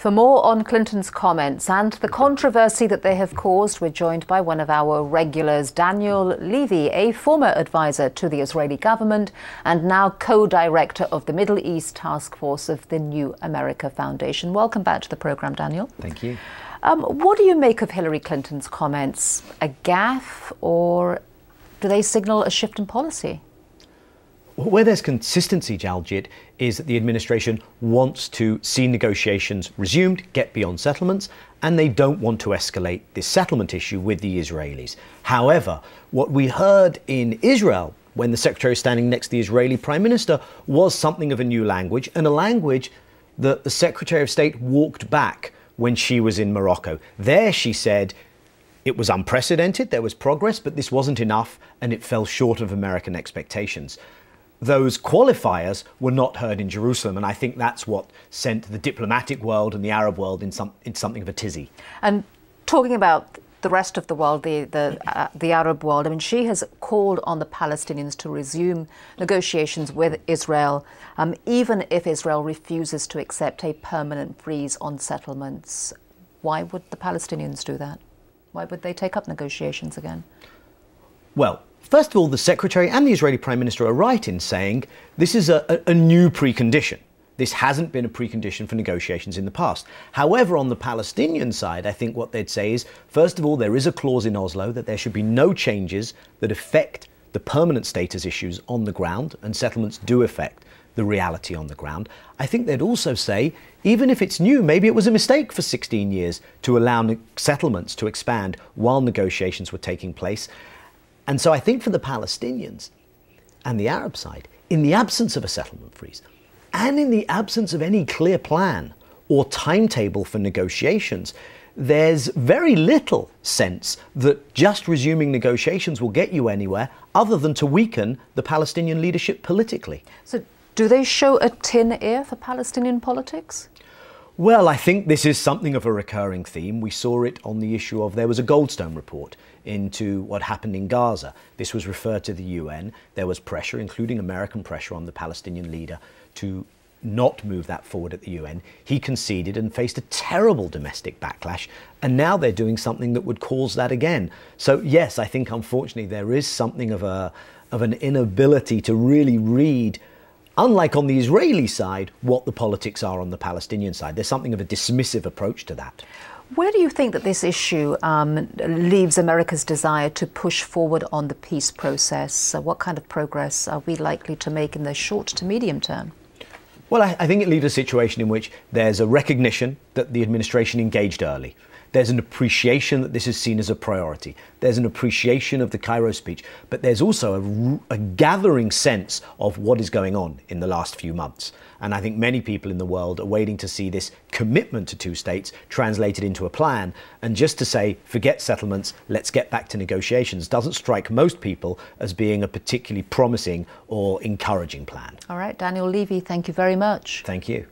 For more on Clinton's comments and the controversy that they have caused, we're joined by one of our regulars, Daniel Levy, a former advisor to the Israeli government and now co-director of the Middle East Task Force of the New America Foundation. Welcome back to the programme, Daniel. Thank you. What do you make of Hillary Clinton's comments? A gaffe, or do they signal a shift in policy? Where there's consistency, Jaljit, is that the administration wants to see negotiations resumed, get beyond settlements, and they don't want to escalate this settlement issue with the Israelis. However, what we heard in Israel when the Secretary was standing next to the Israeli Prime Minister was something of a new language, and a language that the Secretary of State walked back when she was in Morocco. There she said it was unprecedented, there was progress, but this wasn't enough, and it fell short of American expectations. Those qualifiers were not heard in Jerusalem, and I think that's what sent the diplomatic world and the Arab world in something of a tizzy. And talking about the rest of the world, the Arab world, I mean, she has called on the Palestinians to resume negotiations with Israel, even if Israel refuses to accept a permanent freeze on settlements. Why would the Palestinians do that? Why would they take up negotiations again? Well, first of all, the Secretary and the Israeli Prime Minister are right in saying this is a new precondition. This hasn't been a precondition for negotiations in the past. However, on the Palestinian side, I think what they'd say is, first of all, there is a clause in Oslo that there should be no changes that affect the permanent status issues on the ground, and settlements do affect the reality on the ground. I think they'd also say, even if it's new, maybe it was a mistake for 16 years to allow settlements to expand while negotiations were taking place. And so I think for the Palestinians and the Arab side, in the absence of a settlement freeze and in the absence of any clear plan or timetable for negotiations, there's very little sense that just resuming negotiations will get you anywhere other than to weaken the Palestinian leadership politically. So do they show a tin ear for Palestinian politics? Well, I think this is something of a recurring theme. We saw it on the issue of, there was a Goldstone report into what happened in Gaza. This was referred to the UN. There was pressure, including American pressure, on the Palestinian leader to not move that forward at the UN. He conceded and faced a terrible domestic backlash, and now they're doing something that would cause that again. So yes, I think unfortunately there is something of an inability to really read, unlike on the Israeli side, what the politics are on the Palestinian side. There's something of a dismissive approach to that. Where do you think that this issue leaves America's desire to push forward on the peace process? What kind of progress are we likely to make in the short to medium term? Well, I think it leaves a situation in which there's a recognition that the administration engaged early. There's an appreciation that this is seen as a priority. There's an appreciation of the Cairo speech, but there's also a gathering sense of what is going on in the last few months. And I think many people in the world are waiting to see this commitment to two states translated into a plan. And just to say, forget settlements, let's get back to negotiations, doesn't strike most people as being a particularly promising or encouraging plan. All right, Daniel Levy, thank you very much. Thank you.